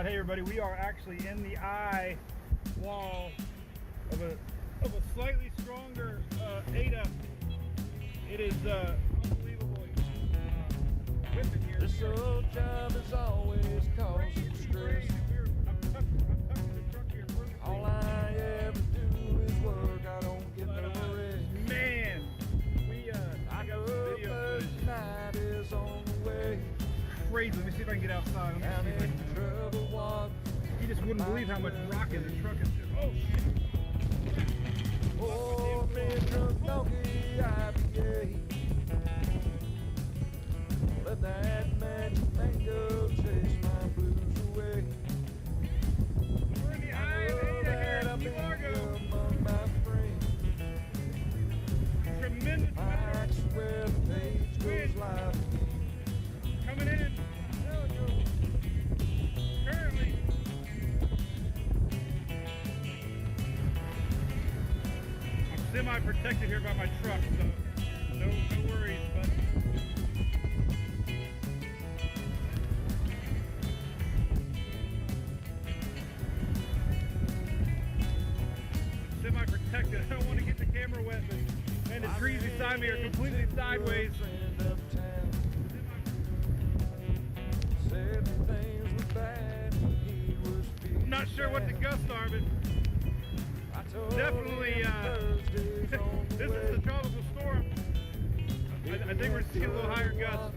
Right, hey everybody, we are actually in the eye wall of a slightly stronger Ada. It is unbelievable. Whipping here. This old job is always causing stress. I'm tucking the truck here perfectly. All I ever do is work. I don't get no rest. Man, I got some video footage. Night is on the way. Crazy. Let me see if I can get outside. Down in trouble water. You just wouldn't believe how much rock in the truck is. Oh shit! Oh, man, drunk donkey, IPA. Let that magic mango chase my blues away. We're in the eye of Ada here in Key Largo. Among my friends. Tremendous I weather. swear the page goes live. Coming in. Currently. I'm semi-protected here by my truck, so no worries, but semi-protected. I don't want to get the camera wet, but the trees beside me are completely sideways. I'm not sure what the gusts are, but definitely this is the tropical storm. I think we're seeing a little higher gusts.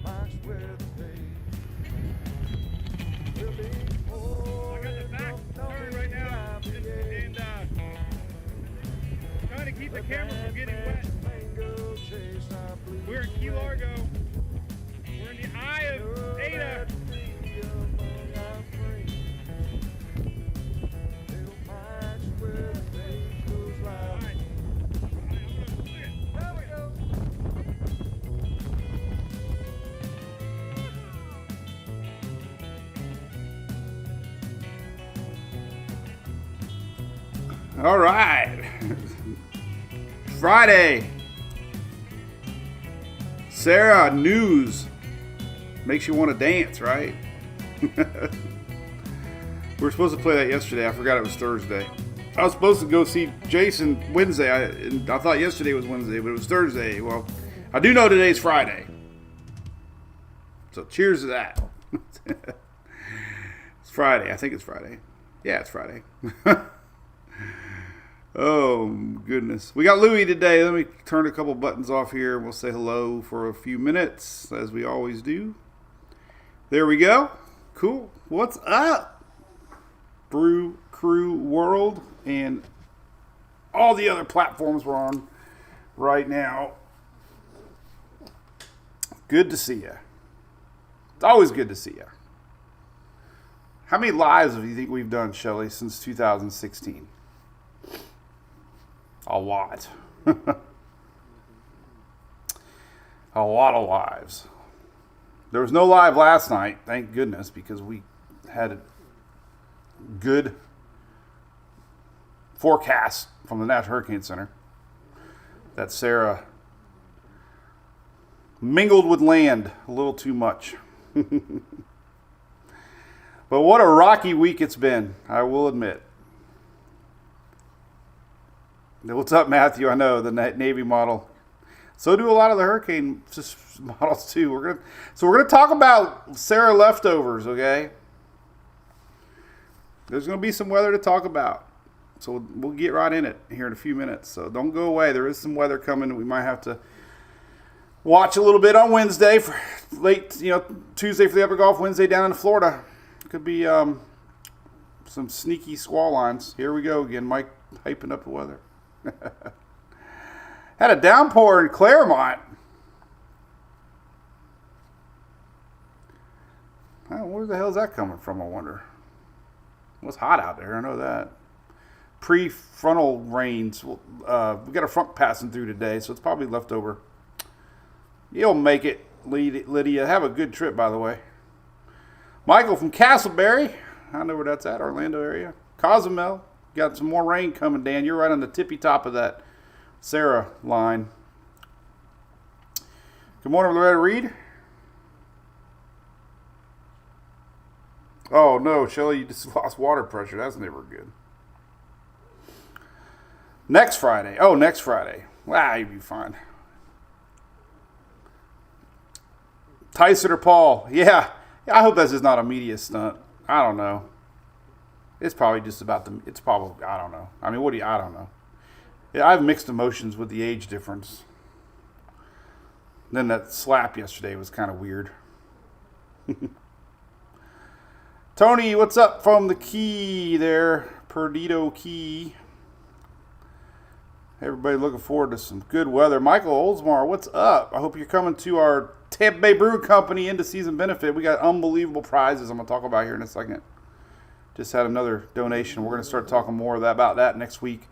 I got the back turned right now and trying to keep the camera from getting wet. We're in Key Largo. We're in the eye of Ada. All right, Friday. Sarah, news makes you want to dance, right? We were supposed to play that yesterday. I forgot it was Thursday. I was supposed to go see Jason Wednesday. I thought yesterday was Wednesday, but it was Thursday. Well, I do know today's Friday. So cheers to that. It's Friday. I think it's Friday. Yeah, it's Friday. Oh, goodness. We got Louie today. Let me turn a couple buttons off here. We'll say hello for a few minutes, as we always do. There we go. Cool. What's up? Brew Crew World and all the other platforms we're on right now. Good to see you. It's always good to see you. How many lives do you think we've done, Shelly, since 2016? A lot. A lot of lives. There was no live last night, thank goodness, because we had a good forecast from the National Hurricane Center that Sarah mingled with land a little too much. But what a rocky week it's been, I will admit. What's up, Matthew? I know, the Navy model. So do a lot of the Hurricane models, too. We're gonna talk about Sarah leftovers, okay? There's going to be some weather to talk about. So we'll get right in it here in a few minutes. So don't go away. There is some weather coming. We might have to watch a little bit on Wednesday for late, Tuesday for the Upper Gulf, Wednesday down in Florida. Could be some sneaky squall lines. Here we go again. Mike hyping up the weather. Had a downpour in Claremont. Where the hell is that coming from, I wonder? Well, it's hot out there, I know that. Pre-frontal rains. We got a front passing through today, so it's probably left over. You'll make it, Lydia. Have a good trip, by the way. Michael from Castleberry. I know where that's at, Orlando area. Cozumel. Got some more rain coming, Dan. You're right on the tippy top of that Sarah line. Good morning, Loretta Reed. Oh no, Shelly, you just lost water pressure. That's never good. Next Friday. Oh, next Friday. Wow, you'll be fine. Tyson or Paul? Yeah. I hope that's just not a media stunt. I don't know. It's probably just about the. It's probably. I don't know. I mean, what do you? I don't know. Yeah, I have mixed emotions with the age difference. Then that slap yesterday was kind of weird. Tony, what's up from the Key there? Perdido Key. Everybody looking forward to some good weather. Michael Oldsmar, what's up? I hope you're coming to our Tampa Bay Brew Company end of season benefit. We got unbelievable prizes I'm going to talk about here in a second. Just had another donation. We're going to start talking more about that next week.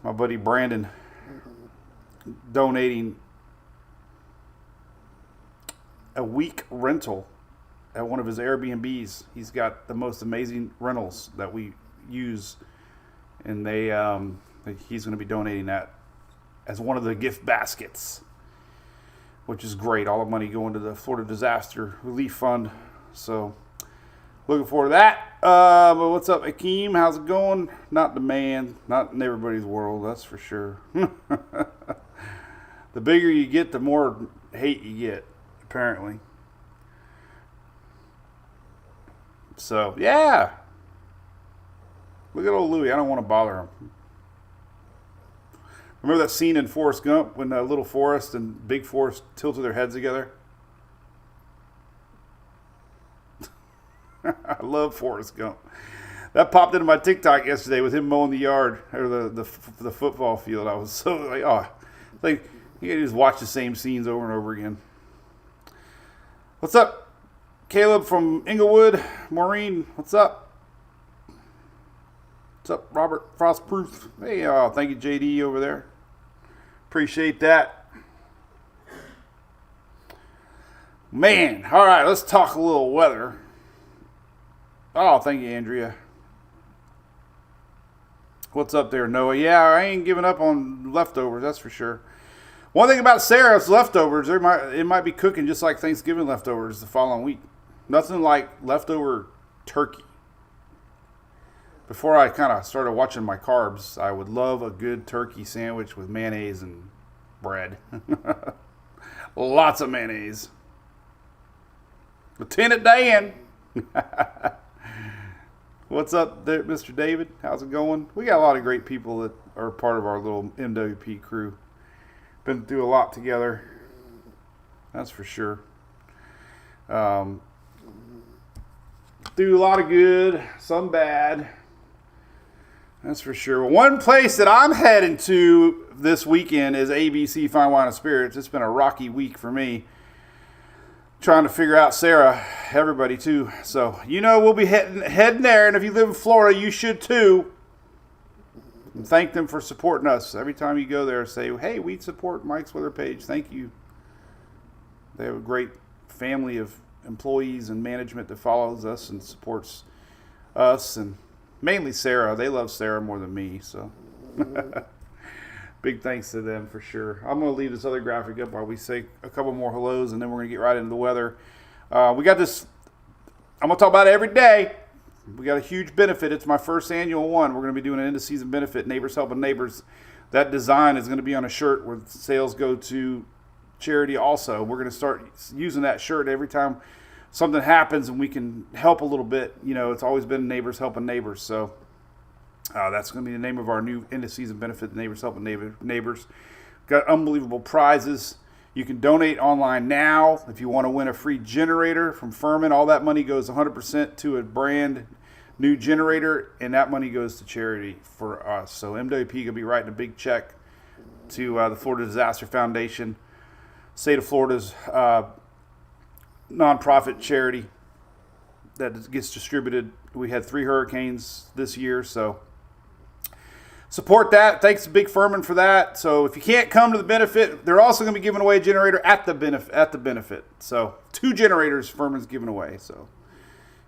My buddy Brandon donating a week rental at one of his Airbnbs. He's got the most amazing rentals that we use, and he's going to be donating that as one of the gift baskets, which is great. All the money going to the Florida Disaster Relief Fund. So looking forward to that. But what's up, Akeem? How's it going? Not the man, not in everybody's world, that's for sure. The bigger you get, the more hate you get, apparently. So, yeah. Look at old Louie. I don't want to bother him. Remember that scene in Forrest Gump when Little Forrest and Big Forrest tilted their heads together? I love Forrest Gump. That popped into my TikTok yesterday with him mowing the yard or the football field. I was so like, oh, like you can just watch the same scenes over and over again. What's up, Caleb from Inglewood? Maureen, what's up? What's up, Robert Frostproof? Hey, thank you, JD over there. Appreciate that. Man, all right, let's talk a little weather. Oh, thank you, Andrea. What's up there, Noah? Yeah, I ain't giving up on leftovers, that's for sure. One thing about Sarah's leftovers, it might be cooking just like Thanksgiving leftovers the following week. Nothing like leftover turkey. Before I kind of started watching my carbs, I would love a good turkey sandwich with mayonnaise and bread. Lots of mayonnaise. Lieutenant Dan. What's up there, Mr. David? How's it going? We got a lot of great people that are part of our little MWP crew. Been through a lot together. That's for sure. Through a lot of good, some bad. That's for sure. One place that I'm heading to this weekend is ABC Fine Wine and Spirits. It's been a rocky week for me. Trying to figure out Sarah, everybody too. So, we'll be heading there. And if you live in Florida, you should too. And thank them for supporting us. Every time you go there, say, hey, we support Mike's Weather Page. Thank you. They have a great family of employees and management that follows us and supports us. And mainly Sarah. They love Sarah more than me. So, big thanks to them for sure. I'm going to leave this other graphic up while we say a couple more hellos, and then we're going to get right into the weather. We got this. I'm going to talk about it every day. We got a huge benefit. It's my first annual one. We're going to be doing an end-of-season benefit, Neighbors Helping Neighbors. That design is going to be on a shirt where sales go to charity also. We're going to start using that shirt every time something happens and we can help a little bit. It's always been Neighbors Helping Neighbors. So that's going to be the name of our new end-of-season benefit, Neighbors Helping Neighbors. Got unbelievable prizes. You can donate online now if you want to win a free generator from Furman. All that money goes 100% to a brand new generator, and that money goes to charity for us. So MWP going to be writing a big check to the Florida Disaster Foundation, State of Florida's nonprofit charity that gets distributed. We had 3 hurricanes this year, so support that. Thanks to Big Furman for that. So if you can't come to the benefit, they're also going to be giving away a generator at the benefit. So 2 generators Furman's giving away. So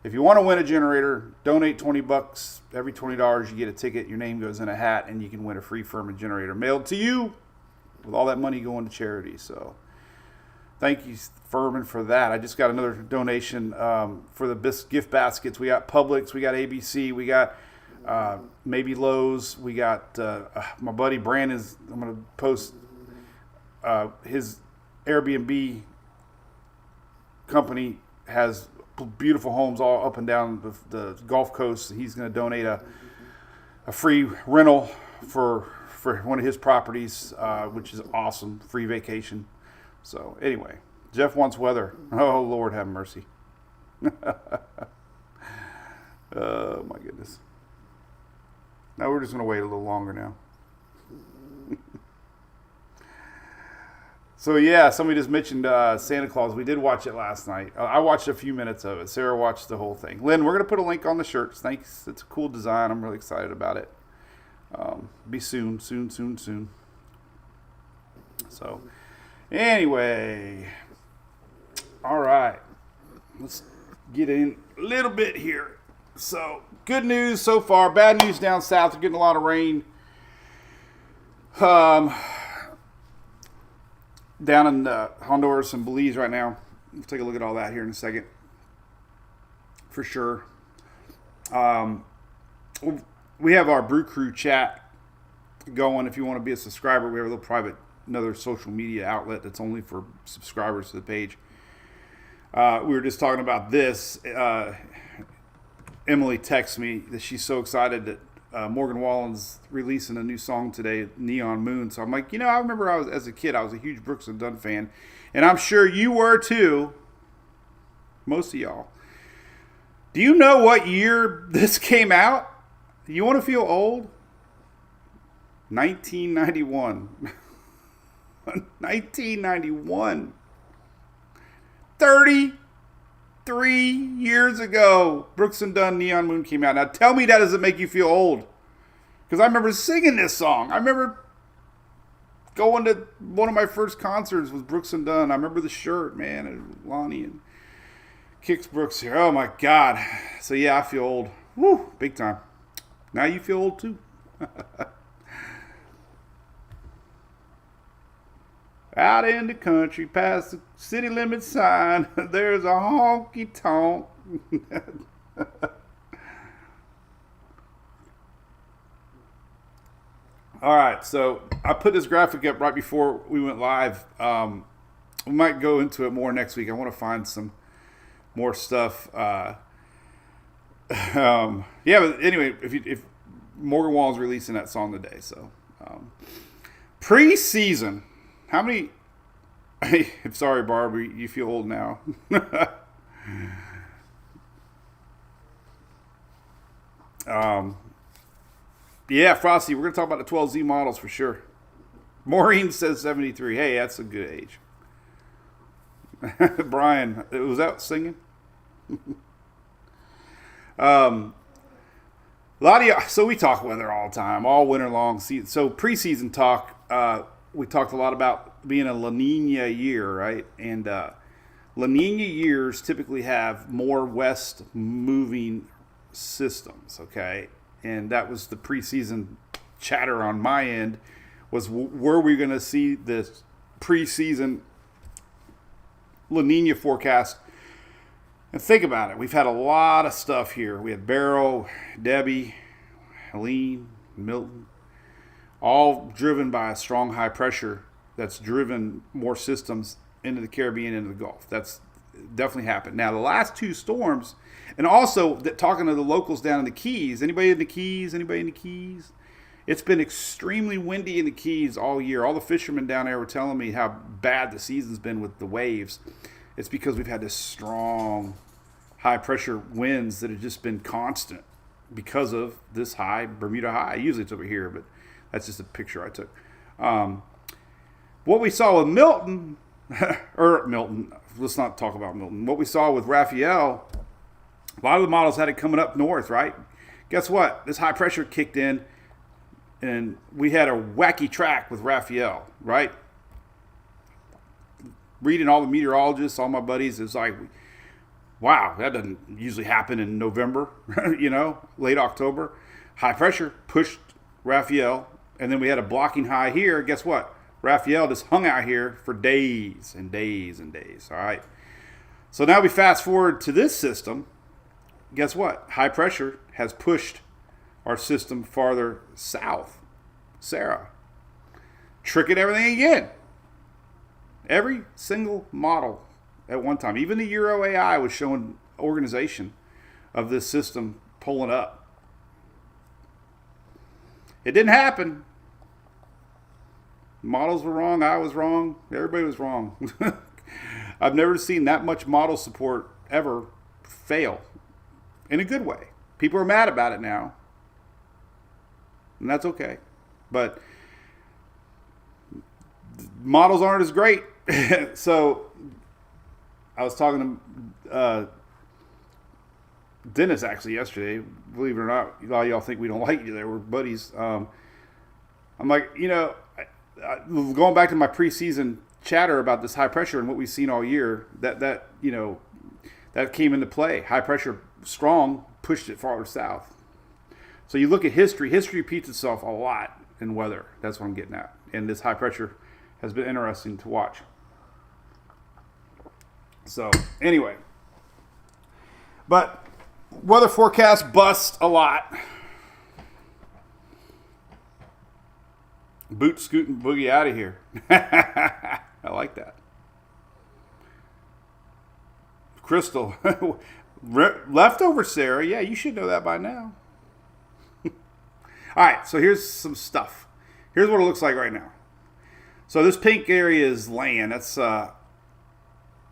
if you want to win a generator, donate $20. Every $20 you get a ticket. Your name goes in a hat, and you can win a free Furman generator mailed to you with all that money going to charity. So Thank you, Furman, for that. I just got another donation for the gift baskets. We got Publix, we got ABC, we got maybe Lowe's. We got my buddy Brandon's. I'm going to post his Airbnb company has beautiful homes all up and down the Gulf Coast. He's going to donate a free rental for one of his properties, which is awesome. Free vacation. So anyway, Jeff wants weather. Oh, Lord have mercy. Oh, my goodness. Now we're just going to wait a little longer now. So yeah, somebody just mentioned Santa Claus. We did watch it last night. I watched a few minutes of it. Sarah watched the whole thing. Lynn, we're going to put a link on the shirts. Thanks. It's a cool design. I'm really excited about it. Be soon. So anyway, all right. Let's get in a little bit here. So good news so far. Bad news down south. We're getting a lot of rain. Down in Honduras and Belize right now. We'll take a look at all that here in a second. For sure. We have our Brew Crew chat going. If you want to be a subscriber, we have a little private, another social media outlet that's only for subscribers to the page. We were just talking about this. Emily texts me that she's so excited that Morgan Wallen's releasing a new song today, Neon Moon. So I'm like, I remember as a kid, I was a huge Brooks and Dunn fan. And I'm sure you were too. Most of y'all. Do you know what year this came out? You want to feel old? 1991. 1991. 33 years ago, Brooks and Dunn Neon Moon came out. Now tell me that doesn't make you feel old. Because I remember singing this song. I remember going to one of my first concerts with Brooks and Dunn. I remember the shirt, man, and Lonnie and Kix Brooks here. Oh my God. So yeah, I feel old. Woo, big time. Now you feel old too. Out in the country, past the city limit sign, there's a honky tonk. All right, so I put this graphic up right before we went live. We might go into it more next week. I want to find some more stuff. Yeah, but anyway, if Morgan Wallen's releasing that song today, so preseason. How many? I'm sorry, Barb. You feel old now. Yeah, Frosty. We're gonna talk about the 12Z models for sure. Maureen says 73. Hey, that's a good age. Brian, was that singing? A lot of you. So we talk weather all the time, all winter long. So preseason talk. We talked a lot about being a La Nina year, right? And La Nina years typically have more west moving systems, okay? And that was the preseason chatter on my end, was were we going to see this preseason La Nina forecast? And think about it. We've had a lot of stuff here. We had Barrow, Debbie, Helene, Milton, all driven by a strong high pressure that's driven more systems into the Caribbean and into the Gulf. That's definitely happened. Now, the last two storms, and also talking to the locals down in the Keys, anybody in the Keys? It's been extremely windy in the Keys all year. All the fishermen down there were telling me how bad the season's been with the waves. It's because we've had this strong high pressure winds that have just been constant because of this high Bermuda high. Usually it's over here, but that's just a picture I took. What we saw with Milton, let's not talk about Milton. What we saw with Raphael, a lot of the models had it coming up north, right? Guess what? This high pressure kicked in, and we had a wacky track with Raphael, right? Reading all the meteorologists, all my buddies, it's like, wow, that doesn't usually happen in November, late October. High pressure pushed Raphael, and then we had a blocking high here. Guess what? Raphael just hung out here for days and days and days. All right. So now we fast forward to this system. Guess what? High pressure has pushed our system farther south. Sarah. Tricking everything again. Every single model at one time. Even the Euro AI was showing organization of this system pulling up. It didn't happen. Models were wrong. I was wrong. Everybody was wrong. I've never seen that much model support ever fail in a good way. People are mad about it now. And that's okay. But models aren't as great. So I was talking to Dennis actually yesterday. Believe it or not, a lot of y'all think we don't like each other. We're buddies. I'm like, going back to my preseason chatter about this high pressure and what we've seen all year, that came into play. High pressure strong pushed it farther south. So you look at history. History repeats itself a lot in weather. That's what I'm getting at. And this high pressure has been interesting to watch. So anyway, but weather forecasts bust a lot. Boot, scoot, and boogie out of here. I like that. Crystal. Leftover Sarah. Yeah, you should know that by now. All right, so here's some stuff. Here's what it looks like right now. So this pink area is land. That's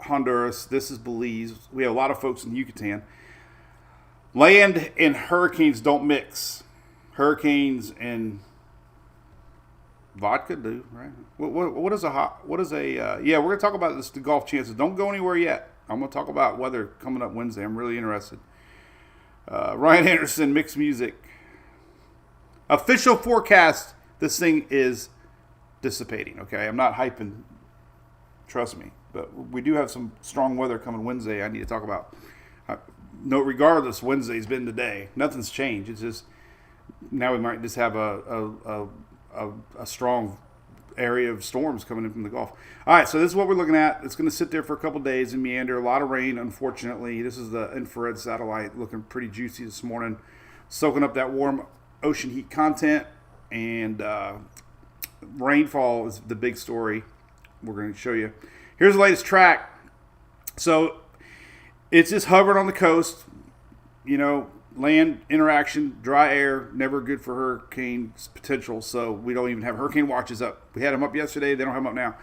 Honduras. This is Belize. We have a lot of folks in Yucatan. Land and hurricanes don't mix. Hurricanes and vodka do, right? What is yeah, we're going to talk about this, the golf chances. Don't go anywhere yet. I'm going to talk about weather coming up Wednesday. I'm really interested. Ryan Anderson, mixed music. Official forecast, this thing is dissipating, okay? I'm not hyping, trust me. But we do have some strong weather coming Wednesday I need to talk about. No, regardless, Wednesday's been the day. Nothing's changed. It's just now we might just have a strong area of storms coming in from the Gulf. All right, so this is what we're looking at. It's going to sit there for a couple days and meander. A lot of rain, unfortunately. This is the infrared satellite looking pretty juicy this morning, soaking up that warm ocean heat content. And rainfall is the big story we're going to show you. Here's the latest track. So it's just hovering on the coast. Land interaction, dry air, never good for hurricane's potential. So we don't even have hurricane watches up. We had them up yesterday. They don't have them up now.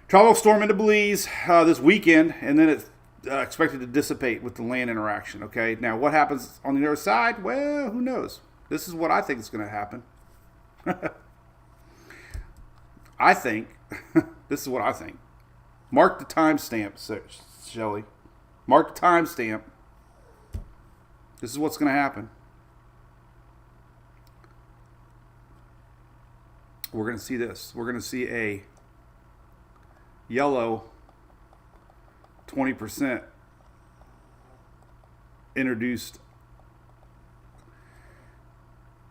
Tropical storm into Belize this weekend, and then it's expected to dissipate with the land interaction. Okay, now what happens on the other side? Well, who knows? This is what I think is going to happen. I think this is what I think. Mark the timestamp, Shelley. Mark the timestamp. This is what's going to happen. We're going to see this. We're going to see a yellow 20% introduced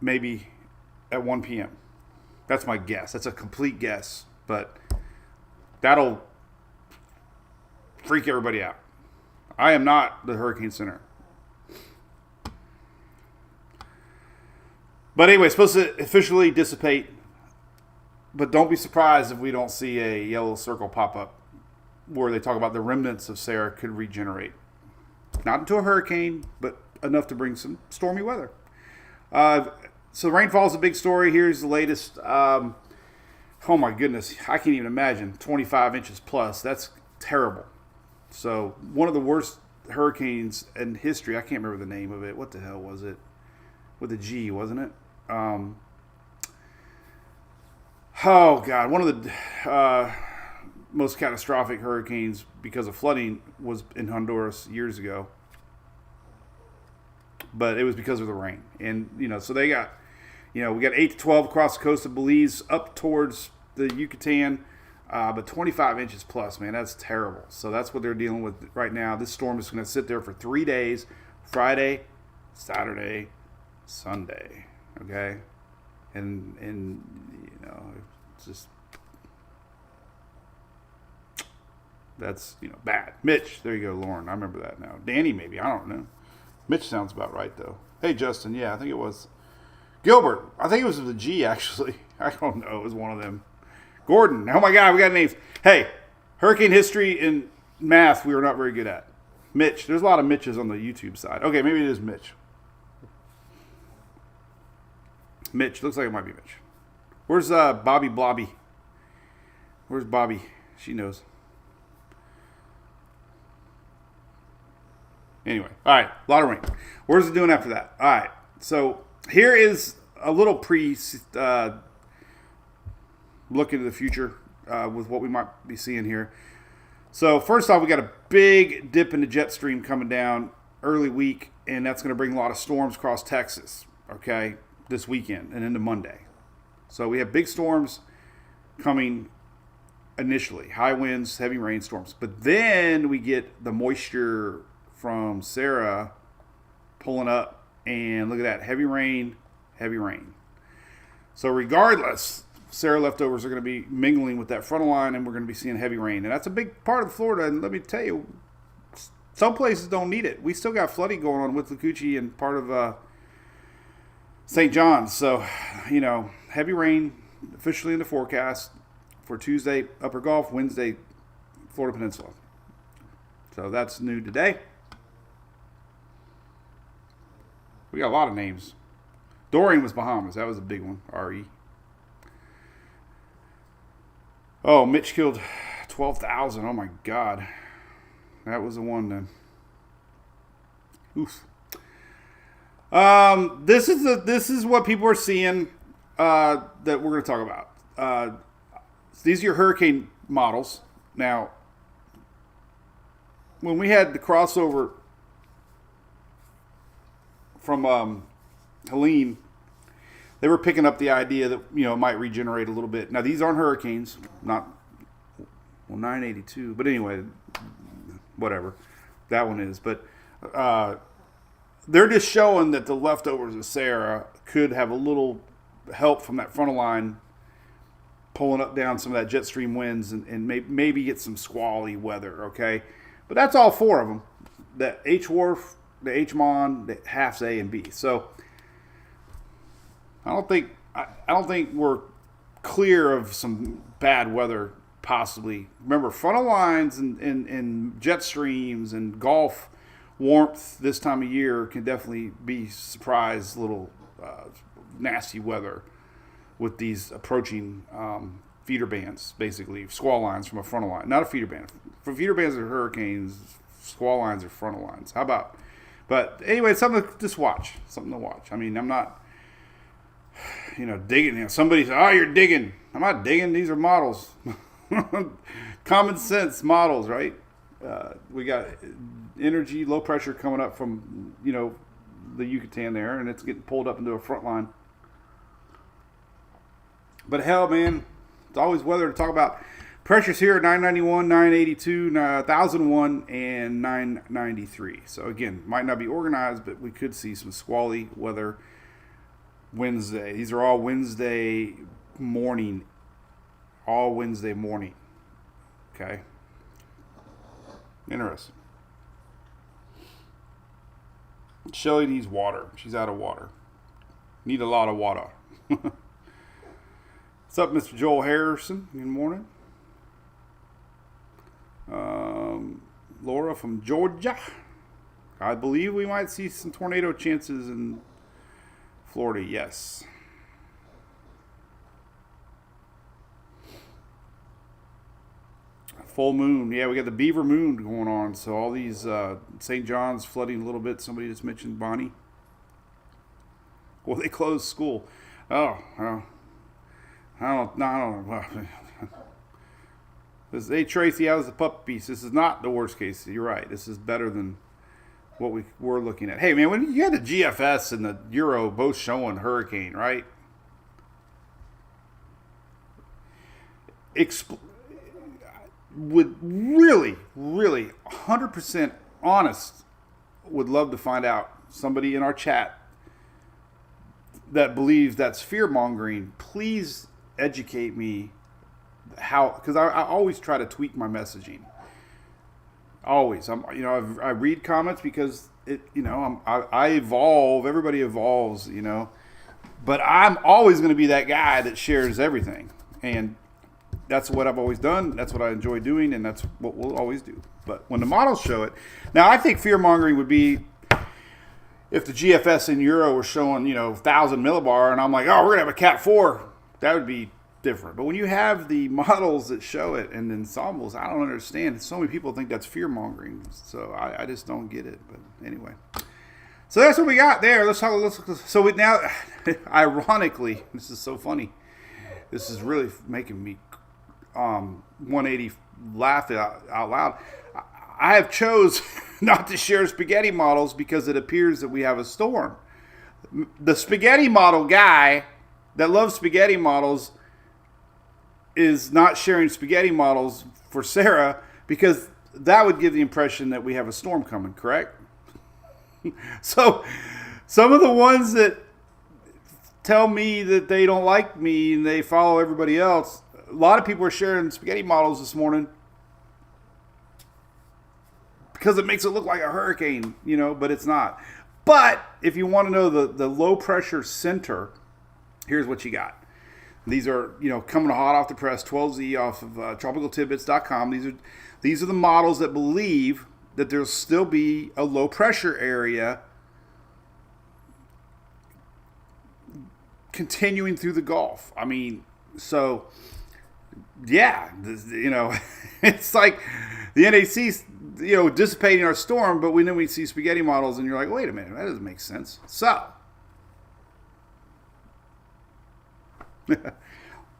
maybe at 1 p.m. That's my guess. That's a complete guess, but that'll freak everybody out. I am not the Hurricane Center. But anyway, it's supposed to officially dissipate. But don't be surprised if we don't see a yellow circle pop up where they talk about the remnants of Sarah could regenerate. Not into a hurricane, but enough to bring some stormy weather. So rainfall is a big story. Here's the latest. Oh my goodness. I can't even imagine. 25 inches plus. That's terrible. So one of the worst hurricanes in history. I can't remember the name of it. What the hell was it? With a G, wasn't it? Oh, God. One of the most catastrophic hurricanes because of flooding was in Honduras years ago. But it was because of the rain. And, so they got, we got 8 to 12 across the coast of Belize up towards the Yucatan. But 25 inches plus, man, that's terrible. So that's what they're dealing with right now. This storm is going to sit there for 3 days, Friday, Saturday, Sunday, okay? And it's just That's, bad. Mitch, there you go, Lauren. I remember that now. Danny, maybe. I don't know. Mitch sounds about right, though. Hey, Justin. Yeah, I think it was. Gilbert. I think it was the G, actually. I don't know. It was one of them. Gordon. Oh, my God. We got names. Hey, hurricane history and math we were not very good at. Mitch. There's a lot of Mitches on the YouTube side. Okay, maybe it is Mitch. Mitch. Looks like it might be Mitch. Where's Bobby Blobby? Where's Bobby? She knows. Anyway, all right, a lot of rain. Where's it doing after that? All right, so here is a little look into the future with what we might be seeing here. So first off, we got a big dip in the jet stream coming down early week, and that's going to bring a lot of storms across Texas, okay, this weekend and into Monday. So we have big storms coming initially, high winds, heavy rainstorms. But then we get the moisture from Sarah pulling up, and look at that, heavy rain, heavy rain. So regardless, Sarah leftovers are going to be mingling with that frontal line, and we're going to be seeing heavy rain. And that's a big part of Florida, and let me tell you, some places don't need it. We still got flooding going on with Withlacoochee and part of St. John's. So, heavy rain officially in the forecast for Tuesday, Upper Gulf, Wednesday, Florida Peninsula. So that's new today. We got a lot of names. Dorian was Bahamas. That was a big one. R.E. Oh, Mitch killed 12,000. Oh, my God. That was the one then. Oof. This is what people are seeing that we're going to talk about. These are your hurricane models. Now, when we had the crossover from Helene, they were picking up the idea that it might regenerate a little bit. Now these aren't hurricanes, 982, but anyway, whatever that one is. But they're just showing that the leftovers of Sarah could have a little help from that frontal line, pulling up down some of that jet stream winds and maybe get some squally weather. Okay, but that's all four of them: the H Wharf, the HMON, the halves A and B. So I don't think we're clear of some bad weather possibly. Remember, frontal lines and jet streams and Gulf warmth this time of year can definitely be surprise little nasty weather with these approaching feeder bands, basically squall lines from a frontal line, not a feeder band. For feeder bands are hurricanes, squall lines are frontal lines. How about? But anyway, it's something to just watch. Something to watch. I mean, I'm not, digging. Somebody said, "Oh, you're digging." I'm not digging. These are models. Common sense models, right? We got energy, low pressure coming up from, the Yucatan there, and it's getting pulled up into a front line. But hell, man, it's always weather to talk about. Pressures here are 991, 982, 1001, and 993. So again, might not be organized, but we could see some squally weather Wednesday. These are all Wednesday morning. All Wednesday morning. Okay. Interesting. Shelly needs water. She's out of water. Need a lot of water. What's up, Mr. Joel Harrison? Good morning. Laura from Georgia. I believe we might see some tornado chances in Florida. Yes. Full moon. Yeah, we got the Beaver Moon going on. So all these St. John's flooding a little bit. Somebody just mentioned Bonnie. Well, they closed school. Oh, well, I don't know. This is, hey, Tracy, how's the pup piece? This is not the worst case. You're right. This is better than what we were looking at. Hey, man, when you had the GFS and the Euro both showing hurricane, right? Would really, 100% honest, would love to find out, somebody in our chat that believes that's fear-mongering, please educate me how, because I always try to tweak my messaging. Always. I read comments because I evolve. Everybody evolves, but I'm always going to be that guy that shares everything. And that's what I've always done. That's what I enjoy doing. And that's what we'll always do. But when the models show it, now I think fear mongering would be if the GFS in Euro were showing, 1,000 millibar and I'm like, oh, we're going to have a Cat 4. That would be different. But when you have the models that show it and ensembles, I don't understand. So many people think that's fear mongering. So I just don't get it. But anyway, so that's what we got there. So we now, ironically, this is so funny. This is really making me 180 laugh out loud. I have chose not to share spaghetti models because it appears that we have a storm. The spaghetti model guy that loves spaghetti models is not sharing spaghetti models for Sarah because that would give the impression that we have a storm coming, correct? So some of the ones that tell me that they don't like me and they follow everybody else, a lot of people are sharing spaghetti models this morning because it makes it look like a hurricane, but it's not. But if you want to know the low pressure center, here's what you got. These are, coming hot off the press, 12Z off of tropicaltidbits.com. These are the models that believe that there'll still be a low pressure area continuing through the Gulf. I mean, so yeah, it's like the NAC's, dissipating our storm, but then we see spaghetti models and you're like, wait a minute, that doesn't make sense. So,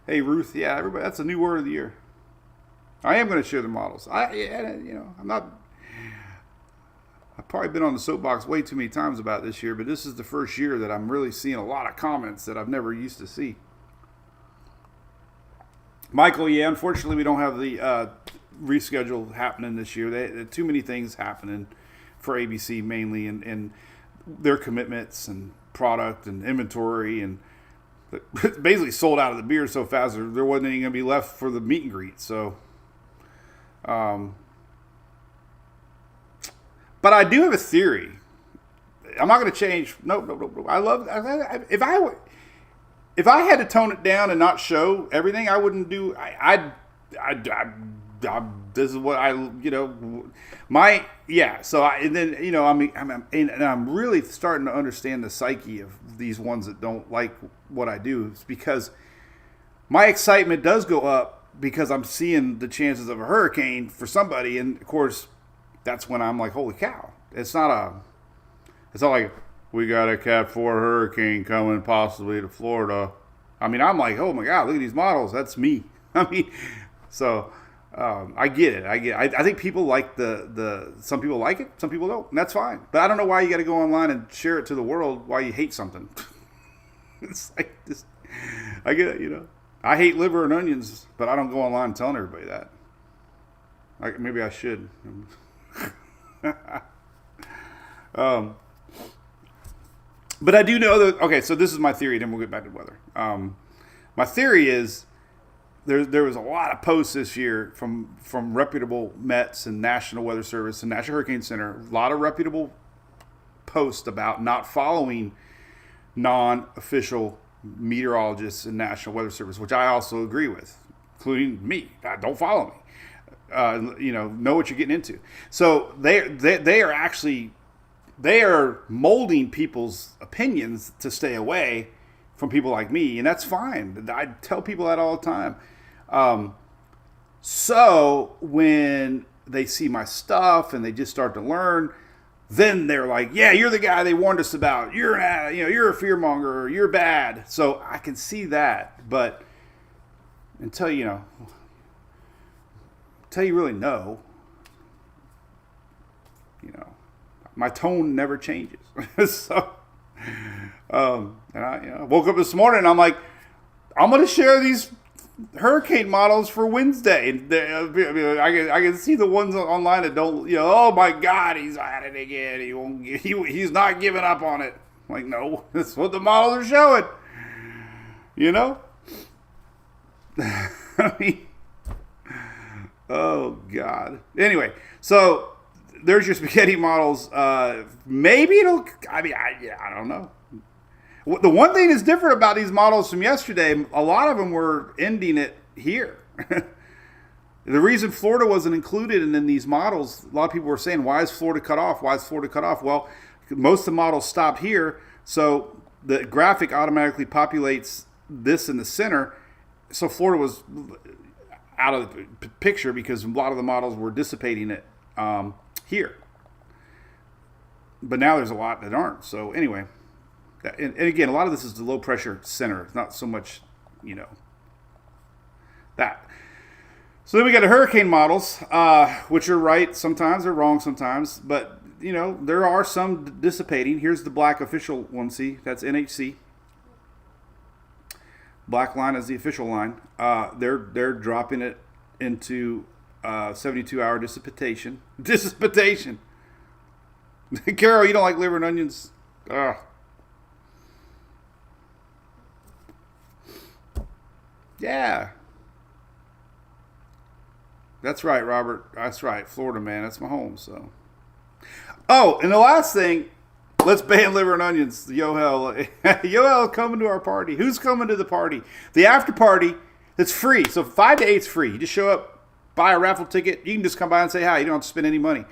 hey Ruth, yeah, everybody, that's a new word of the year. I am going to share the models. I'm not. I've probably been on the soapbox way too many times about this year, but this is the first year that I'm really seeing a lot of comments that I've never used to see. Michael, yeah, unfortunately we don't have the reschedule happening this year. There too many things happening for ABC mainly, and their commitments and product and inventory, and basically sold out of the beer so fast there wasn't any going to be left for the meet and greet. So, but I do have a theory. I'm not going to change. No. I love. If I had to tone it down and not show everything, I wouldn't do. This is what I'm really starting to understand the psyche of these ones that don't like what I do. It's because my excitement does go up because I'm seeing the chances of a hurricane for somebody, and of course, that's when I'm like, holy cow! It's not like we got a Cat 4 hurricane coming possibly to Florida. I mean, I'm like, oh my God, look at these models. That's me. I mean, so I get it. I think people like some people like it, some people don't, and that's fine. But I don't know why you got to go online and share it to the world why you hate something. It's like this. I get it, I hate liver and onions, but I don't go online telling everybody that. Maybe I should. But I do know that. Okay, so this is my theory. Then we'll get back to the weather. My theory is there was a lot of posts this year from reputable Mets and National Weather Service and National Hurricane Center. A lot of reputable posts about not following non-official meteorologists and National Weather Service, which I also agree with, including me. Don't follow me. Know what you're getting into. So they are molding people's opinions to stay away from people like me, and that's fine. I tell people that all the time. So when they see my stuff and they just start to learn, then they're like, "Yeah, you're the guy they warned us about. You're a fearmonger. Or you're bad." So I can see that, but until you really know, my tone never changes. So, and I woke up this morning and I'm like, I'm going to share these hurricane models for Wednesday. And I can see the ones online that don't, oh my God, he's at it again. He's not giving up on it. I'm like, no, that's what the models are showing. I mean, oh God. Anyway, so there's your spaghetti models. Maybe it'll. I mean, I don't know. The one thing that's different about these models from yesterday, a lot of them were ending it here. The reason Florida wasn't included in these models, a lot of people were saying, why is Florida cut off? Why is Florida cut off? Well, most of the models stop here, so the graphic automatically populates this in the center. So Florida was out of the picture because a lot of the models were dissipating it here. But now there's a lot that aren't. So anyway, and again, a lot of this is the low pressure center. It's not so much, that. So then we got the hurricane models, which are right sometimes, they're wrong sometimes, but there are some dissipating. Here's the black official one. See, that's NHC. Black line is the official line. They're dropping it into 72-hour dissipation. Dissipation. Carol, you don't like liver and onions? Ugh. Yeah. That's right, Robert. That's right. Florida, man. That's my home, so. Oh, and the last thing, let's ban liver and onions. Yohel. Yohel coming to our party. Who's coming to the party? The after party, it's free. So 5 to 8 is free. You just show up, buy a raffle ticket. You can just come by and say hi. You don't have to spend any money.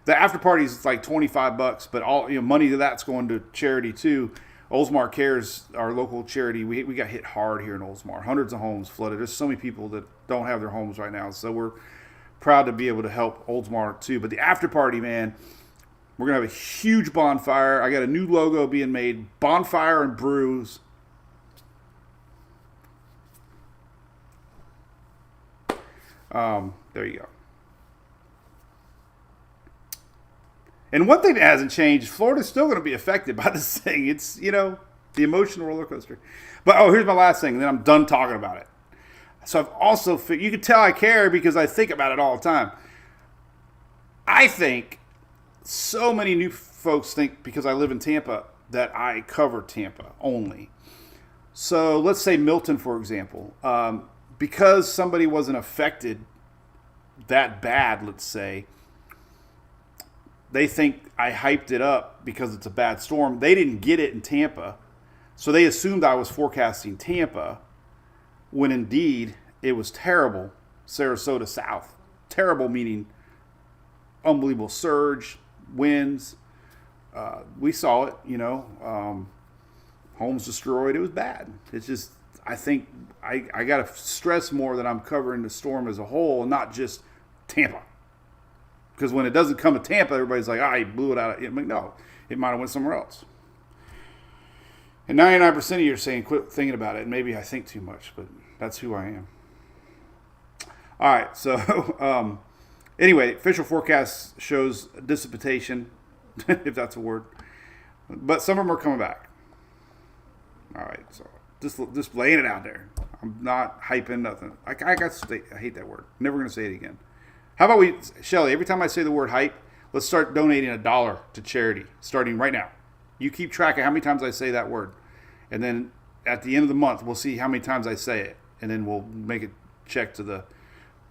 The after party is like $25, but all money to that's going to charity too. Oldsmar Cares, our local charity, we got hit hard here in Oldsmar. Hundreds of homes flooded. There's so many people that don't have their homes right now. So we're proud to be able to help Oldsmar too. But the after party, man, we're going to have a huge bonfire. I got a new logo being made. Bonfire and Brews. There you go. And one thing that hasn't changed, Florida's still going to be affected by this thing. It's, the emotional roller coaster. But, here's my last thing, and then I'm done talking about it. So I've also, you can tell I care because I think about it all the time. I think so many new folks think because I live in Tampa that I cover Tampa only. So let's say Milton, for example. Because somebody wasn't affected that bad, let's say, they think I hyped it up because it's a bad storm. They didn't get it in Tampa, so they assumed I was forecasting Tampa, when indeed it was terrible. Sarasota south. Terrible meaning unbelievable surge, winds. We saw it, homes destroyed. It was bad. It's just, I think I got to stress more that I'm covering the storm as a whole and not just Tampa. Because when it doesn't come to Tampa, everybody's like, he blew it out. I'm like, no, it might have went somewhere else. And 99% of you are saying, quit thinking about it. And maybe I think too much, but that's who I am. All right, so anyway, official forecast shows dissipation, if that's a word. But some of them are coming back. All right, so just laying it out there. I'm not hyping nothing. I hate that word. Never going to say it again. How about Shelly, every time I say the word hype, let's start donating $1 to charity, starting right now. You keep track of how many times I say that word. And then at the end of the month, we'll see how many times I say it. And then we'll make a check to the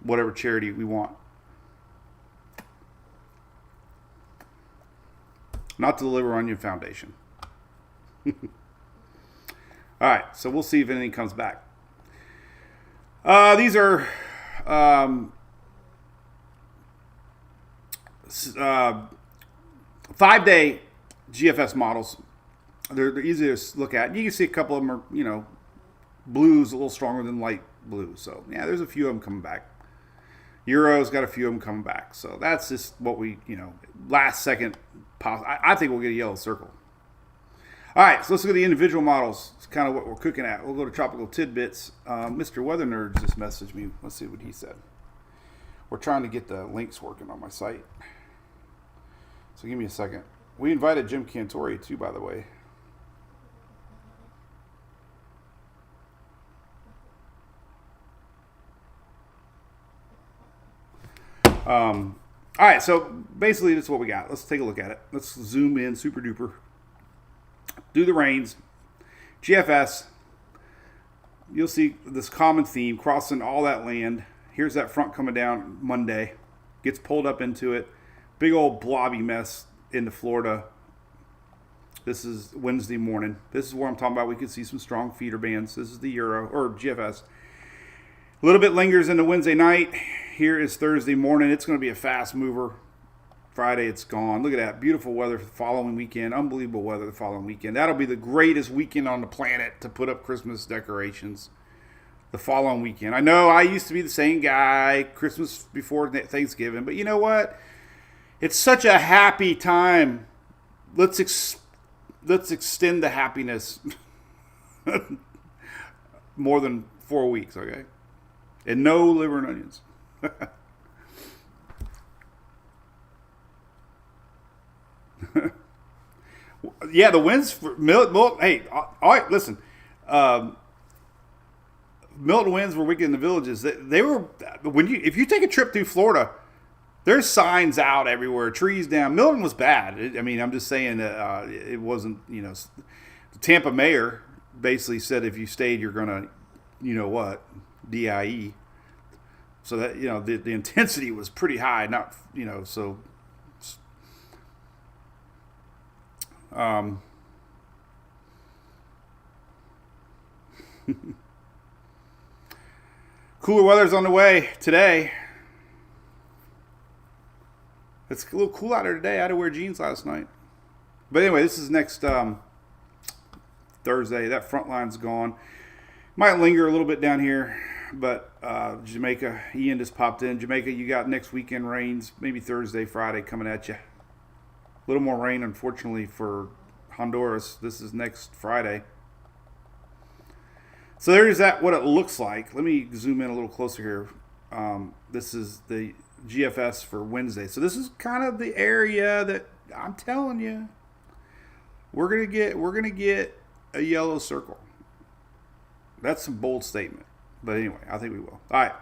whatever charity we want. Not to the Liver Onion Foundation. All right, so we'll see if anything comes back. These are 5-day GFS models. They're easy to look at. You can see a couple of them are, blues a little stronger than light blue. So, yeah, there's a few of them coming back. Euro's got a few of them coming back. So that's just what we, last second. I think we'll get a yellow circle. All right, so let's look at the individual models. It's kind of what we're cooking at. We'll go to Tropical Tidbits. Mr. Weather Nerd just messaged me. Let's see what he said. We're trying to get the links working on my site. So give me a second. We invited Jim Cantori too, by the way. All right, so basically this is what we got. Let's take a look at it. Let's zoom in super duper. Do the rains. GFS. You'll see this common theme crossing all that land. Here's that front coming down Monday. Gets pulled up into it. big old blobby mess into Florida. This is Wednesday morning. This is where I'm talking about we could see some strong feeder bands. This is the Euro, or GFS. A little bit lingers into Wednesday night. Here is Thursday morning. It's going to be a fast mover. Friday, it's gone. Look at that. Beautiful weather for the following weekend. Unbelievable weather the following weekend. That'll be the greatest weekend on the planet to put up Christmas decorations. The following weekend. I know I used to be the same guy, Christmas before Thanksgiving, but you know what? It's such a happy time. Let's extend the happiness more than 4 weeks, okay? And no liver and onions. Yeah, the winds for Milton. Hey, all right, listen. Milton winds were wicked in the villages. They were if you take a trip through Florida, there's signs out everywhere, trees down. Milton was bad. I'm just saying that it wasn't. The Tampa mayor basically said if you stayed, you're gonna, DIE. So that the intensity was pretty high. Not so. Cooler weather's on the way today. It's a little cool out there today. I had to wear jeans last night. But anyway, this is next Thursday. That front line's gone. Might linger a little bit down here. But Jamaica, Ian just popped in. Jamaica, you got next weekend rains. Maybe Thursday, Friday coming at you. A little more rain, unfortunately, for Honduras. This is next Friday. So there's that, what it looks like. Let me zoom in a little closer here. This is the GFS for Wednesday. So this is kind of the area that I'm telling you, we're gonna get a yellow circle. That's a bold statement. But anyway, I think we will. All right.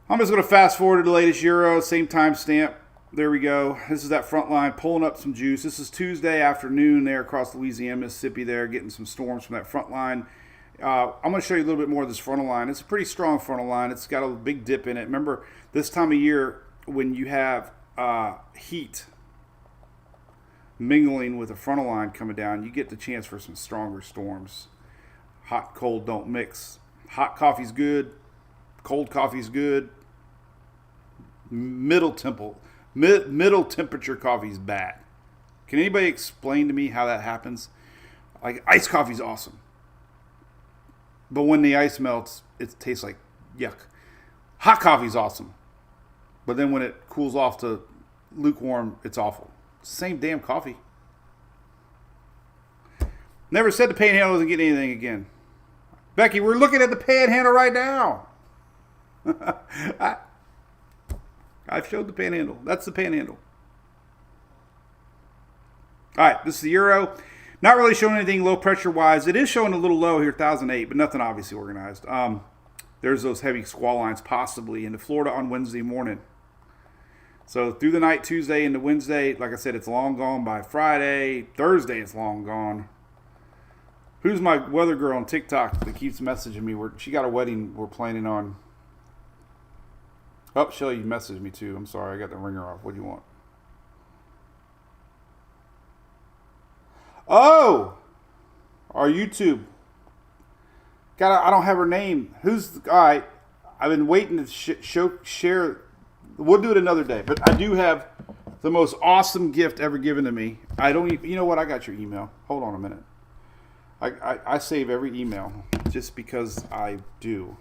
I'm just going to fast forward to the latest Euro, same time stamp. There we go. This is that front line pulling up some juice. This is Tuesday afternoon there across Louisiana, Mississippi there, getting some storms from that front line. I'm going to show you a little bit more of this frontal line. It's a pretty strong frontal line. It's got a big dip in it. Remember, this time of year when you have heat mingling with a frontal line coming down, you get the chance for some stronger storms. Hot, cold don't mix. Hot coffee's good. Cold coffee's good. Middle temperature coffee's bad. Can anybody explain to me how that happens? Like, iced coffee's awesome. But when the ice melts, it tastes like yuck. Hot coffee's awesome. But then when it cools off to lukewarm, it's awful. It's the same damn coffee. Never said the panhandle doesn't get anything again. Becky, we're looking at the panhandle right now. I've showed the panhandle. That's the panhandle. All right, this is the Euro. Not really showing anything low pressure wise. It is showing a little low here, 1,008, but nothing obviously organized. There's those heavy squall lines possibly into Florida on Wednesday morning. So through the night, Tuesday into Wednesday, like I said, it's long gone by Friday. Thursday, it's long gone. Who's my weather girl on TikTok that keeps messaging me? She got a wedding we're planning on. Oh, Shelly, you messaged me too. I'm sorry, I got the ringer off. What do you want? Oh! Our YouTube. I don't have her name. All right. I've been waiting to share. We'll do it another day. But I do have the most awesome gift ever given to me. You know what? I got your email. Hold on a minute. I save every email just because I do.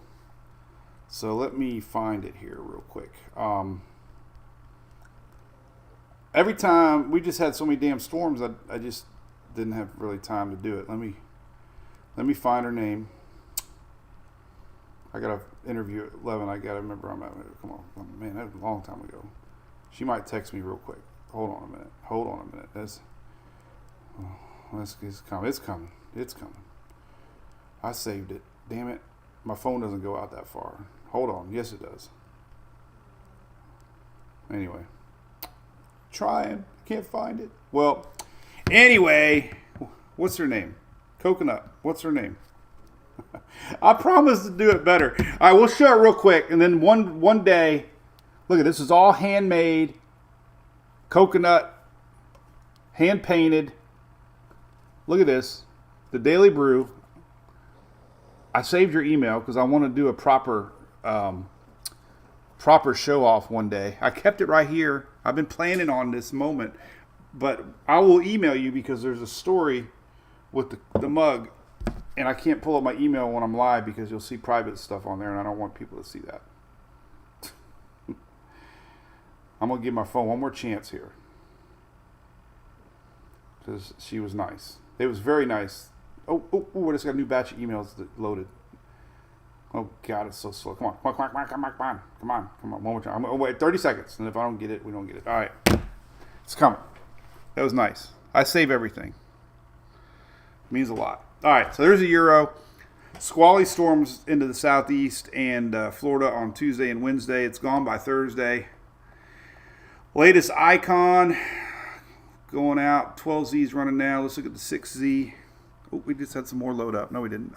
So let me find it here real quick. Every time we just had so many damn storms, I just didn't have really time to do it. Let me find her name. I got an interview at 11. I got to remember I'm at. Come on, man, that was a long time ago. She might text me real quick. Hold on a minute. It's coming. It's coming. I saved it. Damn it. My phone doesn't go out that far. Hold on. Yes, it does. Anyway. Trying. Can't find it. Well, anyway. What's her name? Coconut. What's her name? I promise to do it better. All right, we'll show it real quick. And then one day, look at this. Is all handmade. coconut, hand painted. Look at this. The Daily Brew. I saved your email because I want to do a proper show off one day. I kept it right here. I've been planning on this moment, but I will email you because there's a story with the mug, and I can't pull up my email when I'm live because you'll see private stuff on there, and I don't want people to see that. I'm going to give my phone one more chance here because she was nice. It was very nice. Oh, I just got a new batch of emails that loaded. Oh, God, it's so slow. Come on. Come on. One more time. Oh, wait, 30 seconds. And if I don't get it, we don't get it. All right. It's coming. That was nice. I save everything. It means a lot. All right, so there's a Euro. Squally storms into the southeast and Florida on Tuesday and Wednesday. It's gone by Thursday. Latest icon going out. 12Z's running now. Let's look at the 6Z. Oh, we just had some more load up. No, we didn't.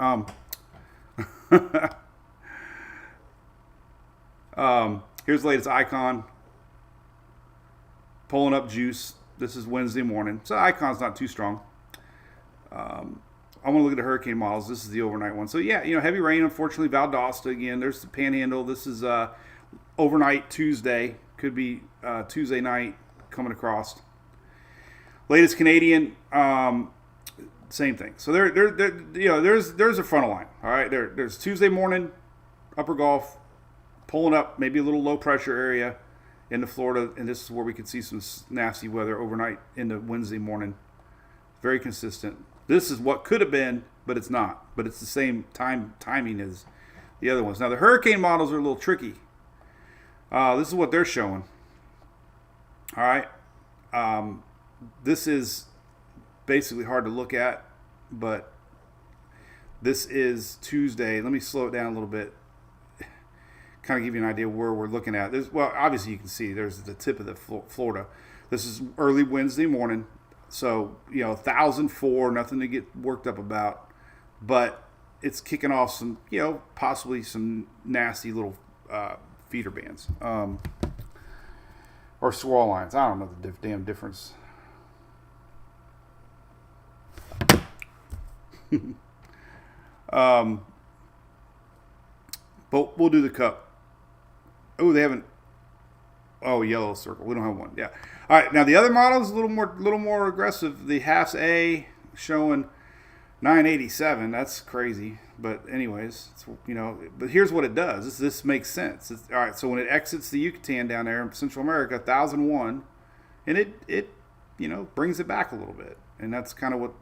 Here's the latest icon. Pulling up juice. This is Wednesday morning. So icon's not too strong. I want to look at the hurricane models. This is the overnight one. So yeah, heavy rain. Unfortunately, Valdosta again. There's the Panhandle. This is overnight Tuesday. Could be Tuesday night coming across. Latest Canadian. Same thing. So there's a frontal line. All right, there's Tuesday morning, upper Gulf, pulling up, maybe a little low pressure area into Florida, and this is where we could see some nasty weather overnight into Wednesday morning. Very consistent. This is what could have been, but it's not. But it's the same timing as the other ones. Now the hurricane models are a little tricky. This is what they're showing. All right. This is basically hard to look at, but this is Tuesday. Let me slow it down a little bit, kind of give you an idea where we're looking at. Well, obviously you can see there's the tip of the Florida. This is early Wednesday morning, so 1,004, nothing to get worked up about, but it's kicking off some, possibly some nasty little feeder bands or swirl lines. I don't know the damn difference. But we'll do the cup. Oh, they haven't. Oh, yellow circle. We don't have one. Yeah. All right. Now the other model is a little more aggressive. The halves A showing 987. That's crazy. But anyways, it's, But here's what it does. This makes sense. All right. So when it exits the Yucatan down there in Central America, 1001, and it brings it back a little bit, and that's kind of what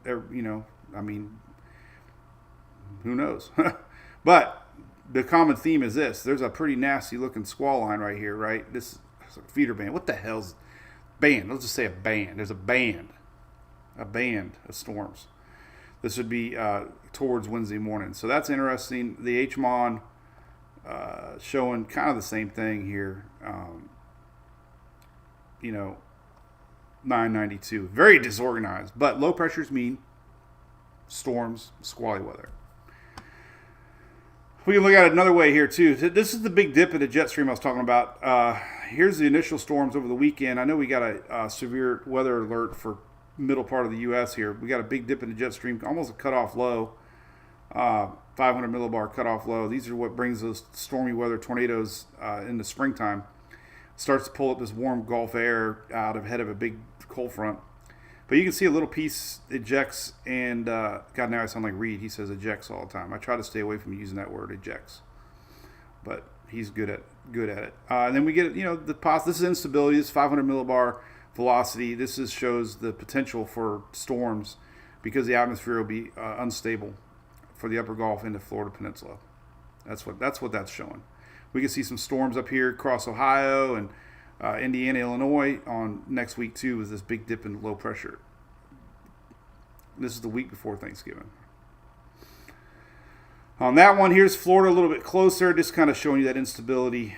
I mean. Who knows? But the common theme is this. There's a pretty nasty looking squall line right here, right? This is a feeder band. What the hell's band? Let's just say a band. There's a band of storms. This would be towards Wednesday morning. So that's interesting. The HMON showing kind of the same thing here. 992. Very disorganized. But low pressures mean storms, squally weather. We can look at it another way here, too. This is the big dip in the jet stream I was talking about. Here's the initial storms over the weekend. I know we got a severe weather alert for middle part of the U.S. here. We got a big dip in the jet stream, almost a cutoff low, 500 millibar cutoff low. These are what brings those stormy weather tornadoes in the springtime. Starts to pull up this warm Gulf air out ahead of a big cold front. But you can see a little piece ejects, and God, now I sound like Reed. He says ejects all the time. I try to stay away from using that word, ejects, but he's good at it. And then we get this is instability. This is 500 millibar velocity. This shows the potential for storms because the atmosphere will be unstable for the upper Gulf into Florida Peninsula. That's what that's showing. We can see some storms up here across Ohio and Indiana, Illinois on next week too, with this big dip in low pressure. This is the week before Thanksgiving. On that one, here's Florida a little bit closer, just kind of showing you that instability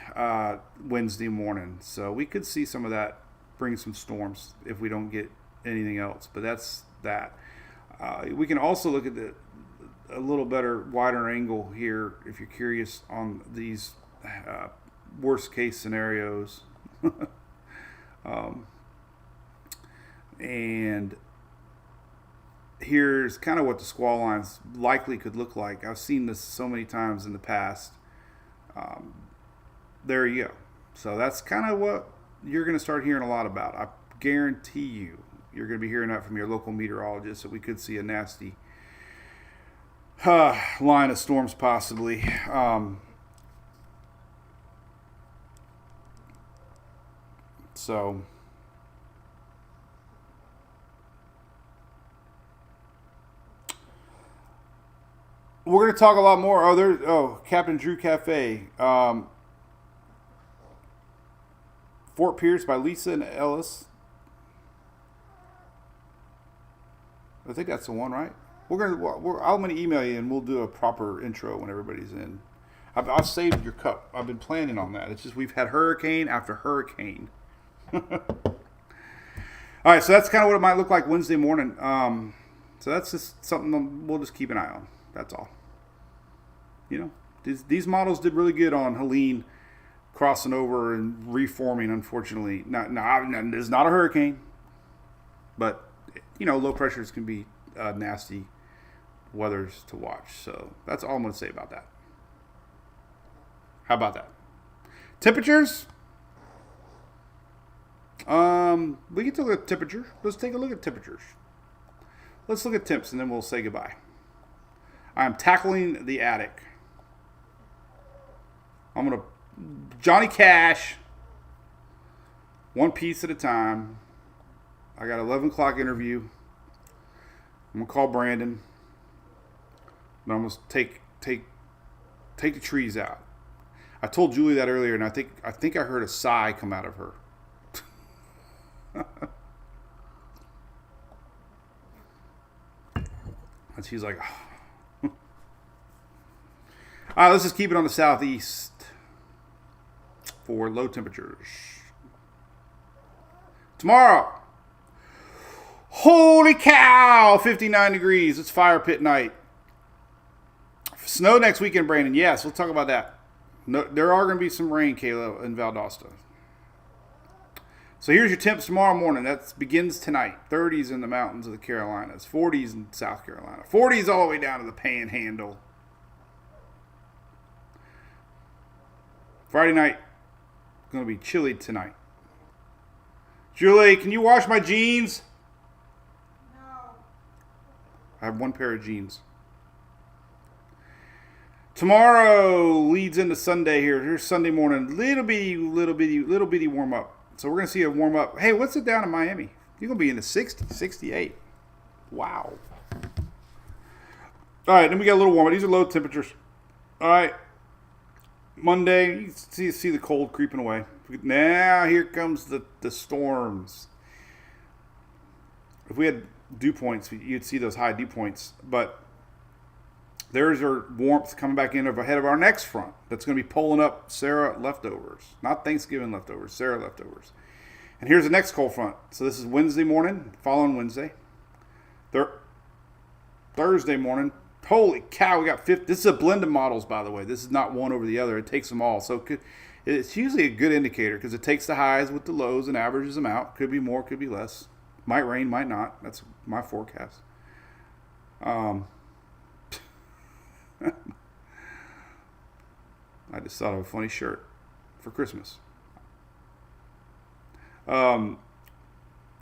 Wednesday morning. So we could see some of that bring some storms if we don't get anything else. But that's that. We can also look at a little better, wider angle here if you're curious on these worst case scenarios. And here's kind of what the squall lines likely could look like. I've seen this so many times in the past. There you go. So that's kind of what you're going to start hearing a lot about. I guarantee you're going to be hearing that from your local meteorologist. So we could see a nasty line of storms possibly. So we're going to talk a lot more. Captain Drew Cafe. Fort Pierce by Lisa and Ellis. I think that's the one, right? I'm gonna email you and we'll do a proper intro when everybody's in. I've saved your cup. I've been planning on that. It's just we've had hurricane after hurricane. All right, so that's kind of what it might look like Wednesday morning. So that's just something we'll just keep an eye on. That's all. These models did really good on Helene crossing over and reforming. Unfortunately, it's not a hurricane, but low pressures can be nasty weathers to watch. So that's all I'm going to say about that. How about that? Temperatures? We get to look at temperature. Let's take a look at temperatures. Let's look at temps and then we'll say goodbye. I'm tackling the attic. I'm going to Johnny Cash, one piece at a time. I got an 11 o'clock interview. I'm going to call Brandon. And I'm going to take the trees out. I told Julie that earlier, and I think I heard a sigh come out of her. And she's like, oh. All right, let's just keep it on the southeast for low temperatures. Tomorrow, holy cow, 59 degrees. It's fire pit night. Snow next weekend, Brandon. Yes, we'll talk about that. No, there are going to be some rain, Kayla, in Valdosta. So here's your temps tomorrow morning. That begins tonight. 30s in the mountains of the Carolinas. 40s in South Carolina. 40s all the way down to the Panhandle. Friday night, going to be chilly tonight. Julie, can you wash my jeans? No. I have one pair of jeans. Tomorrow leads into Sunday here. Here's Sunday morning. Little bitty warm up. So we're going to see a warm up. Hey, what's it down in Miami? You're going to be in the 60s, 68. Wow. All right, then we got a little warm up. These are low temperatures. All right. Monday, you can see the cold creeping away. Now here comes the storms. If we had dew points, you'd see those high dew points. But there's our warmth coming back in ahead of our next front. That's going to be pulling up Sarah leftovers. Not Thanksgiving leftovers, Sarah leftovers. And here's the next cold front. So this is Wednesday morning, following Wednesday. Thursday morning. Holy cow, we got 50. This is a blend of models, by the way. This is not one over the other. It takes them all. So it's usually a good indicator because it takes the highs with the lows and averages them out. Could be more, could be less. Might rain, might not. That's my forecast. I just thought of a funny shirt for Christmas.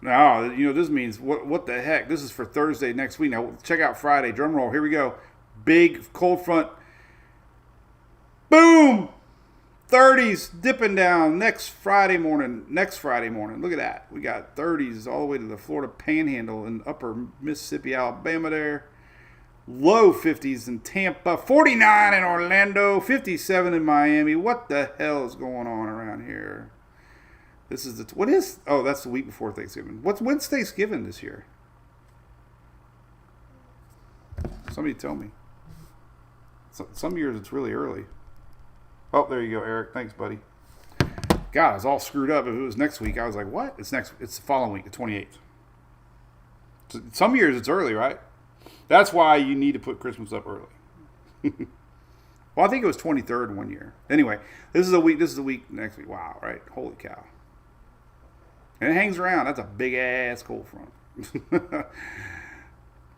Now, this means what the heck? This is for Thursday next week. Now, check out Friday. Drum roll. Here we go. Big cold front. Boom! 30s dipping down next Friday morning. Look at that. We got 30s all the way to the Florida Panhandle and upper Mississippi, Alabama there. Low 50s in Tampa, 49 in Orlando, 57 in Miami. What the hell is going on around here? This is that's the week before Thanksgiving. When's Thanksgiving this year? Somebody tell me. Some years it's really early. Oh, there you go, Eric. Thanks, buddy. God, I was all screwed up. If it was next week, I was like, what? It's the following week, the 28th. So some years it's early, right? That's why you need to put Christmas up early. Well, I think it was 23rd one year. Anyway, this is the week next week. Wow, right? Holy cow. And it hangs around. That's a big ass cold front.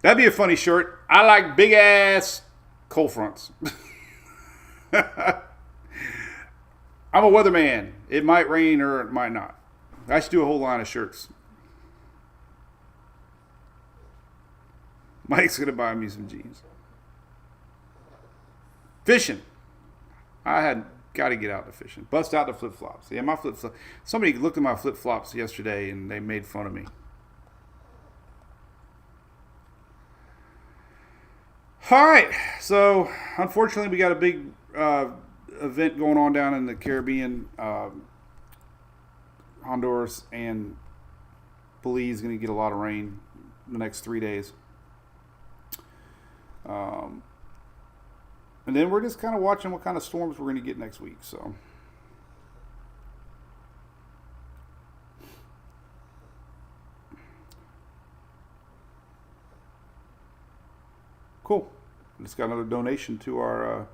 That'd be a funny shirt. I like big ass cold fronts. I'm a weatherman. It might rain or it might not. I should do a whole line of shirts. Mike's going to buy me some jeans. Fishing. I had got to get out to fishing. Bust out the flip-flops. Yeah, my flip-flops. Somebody looked at my flip-flops yesterday and they made fun of me. All right. So, unfortunately, we got a big event going on down in the Caribbean. Honduras and Belize is going to get a lot of rain the next 3 days. And then we're just kind of watching what kind of storms we're going to get next week. So, cool. Just got another donation to our.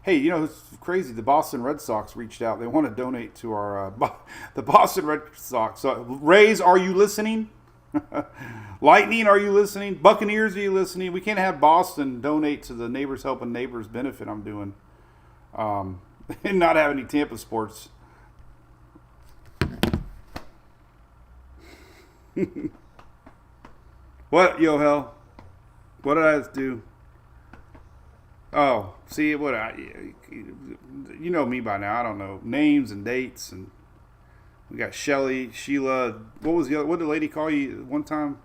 Hey, you know, it's crazy. The Boston Red Sox reached out. They want to donate to our the Boston Red Sox. So, Rays, are you listening? Lightning, are you listening? Buccaneers, are you listening? We can't have Boston donate to the Neighbors Helping Neighbors benefit I'm doing, and not have any Tampa sports. What, yo, hell? What did I do? Oh, see what you know me by now. I don't know names and dates, and we got Shelly, Sheila. What was the other? What did the lady call you one time?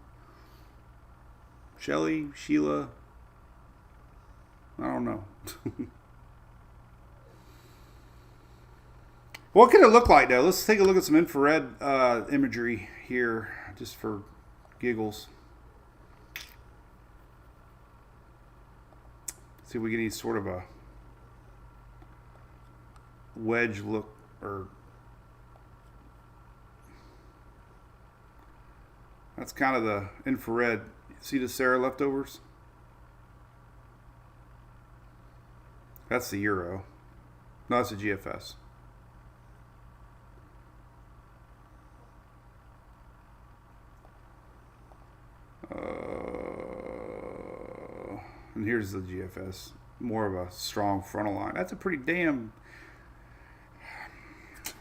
Shelly, Sheila. I don't know. What could it look like though? Let's take a look at some infrared imagery here, just for giggles. See if we get any sort of a wedge look or. That's kind of the infrared. See the Sarah leftovers? That's the Euro. No, that's the GFS. And here's the GFS. More of a strong frontal line. That's a pretty damn. It's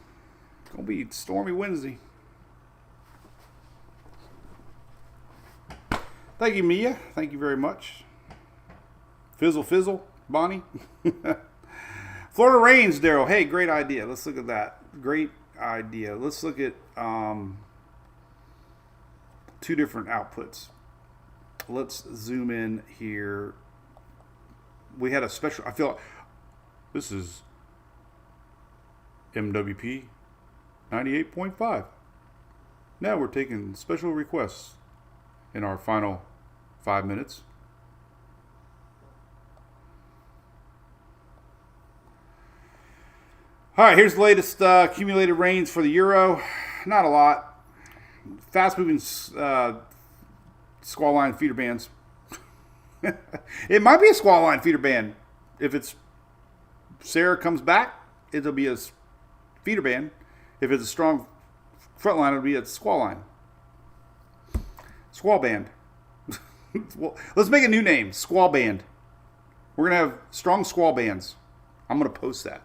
gonna be stormy Wednesday. Thank you, Mia. Thank you very much. Fizzle, fizzle, Bonnie. Florida rains, Daryl. Hey, great idea. Let's look at that. Great idea. Let's look at two different outputs. Let's zoom in here. We had a special. I feel like this is MWP 98.5. Now we're taking special requests in our final 5 minutes. All right, here's the latest accumulated rains for the Euro. Not a lot. Fast-moving squall line feeder bands. It might be a squall line feeder band. If it's Sarah comes back, it'll be a feeder band. If it's a strong front line, it'll be a squall line. Squall band. Well, let's make a new name. Squall band. We're going to have strong squall bands. I'm going to post that.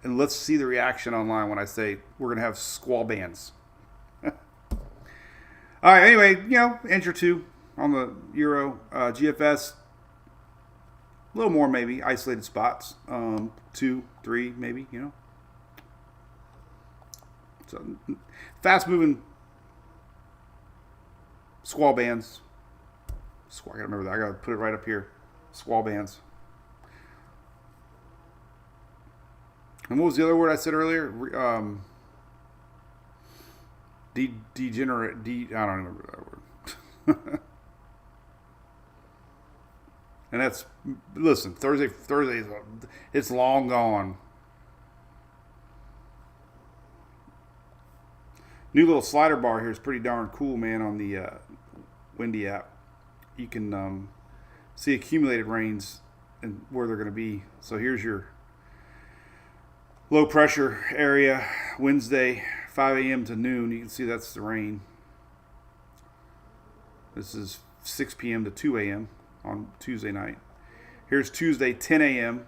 And let's see the reaction online when I say we're going to have squall bands. All right, anyway, inch or two on the Euro. GFS, a little more maybe, isolated spots. 2, 3 maybe, So, fast-moving squall bands. I gotta remember that. I gotta put it right up here. Squall bands. And what was the other word I said earlier? Degenerate. I don't remember that word. And that's, listen, Thursday, it's long gone. New little slider bar here is pretty darn cool, man, on the Windy app. You can see accumulated rains and where they're going to be. So here's your low pressure area Wednesday, 5 a.m. to noon. You can see that's the rain. This is 6 p.m. to 2 a.m. on Tuesday night. Here's Tuesday, 10 a.m.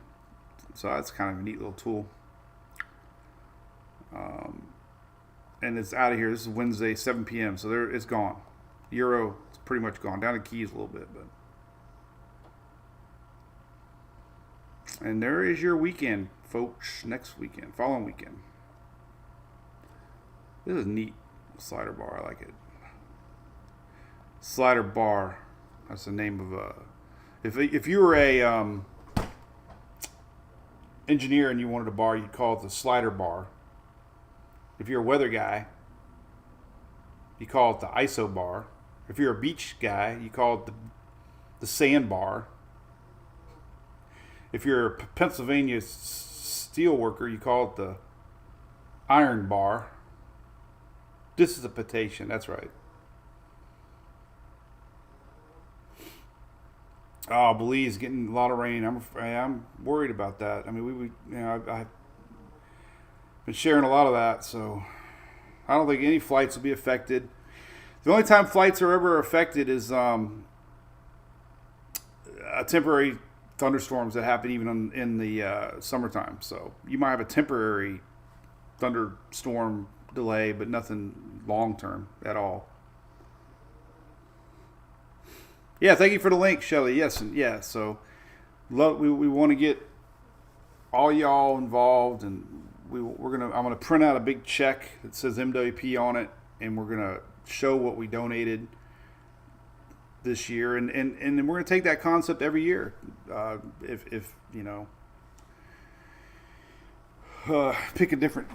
So that's kind of a neat little tool. And it's out of here. This is Wednesday, 7 p.m. So there, it's gone. Euro is pretty much gone. Down to Keys a little bit, but. And there is your weekend, folks. Next weekend, following weekend. This is neat. Slider bar, I like it. Slider bar. That's the name of a. If you were a engineer and you wanted a bar, you'd call it the slider bar. If you're a weather guy, you call it the ISO bar. If you're a beach guy, you call it the sand bar. If you're a Pennsylvania steel worker, you call it the iron bar. Dissipation, that's right. Oh, Belize getting a lot of rain. I'm worried about that. I mean, I've been sharing a lot of that, so I don't think any flights will be affected. The only time flights are ever affected is a temporary thunderstorms that happen even in the summertime. So you might have a temporary thunderstorm delay, but nothing long term at all. Yeah, thank you for the link, Shelly. Yes, and yeah. So we want to get all y'all involved, and I'm gonna print out a big check that says MWP on it, and we're gonna show what we donated this year, and then we're gonna take that concept every year. If you know, pick a different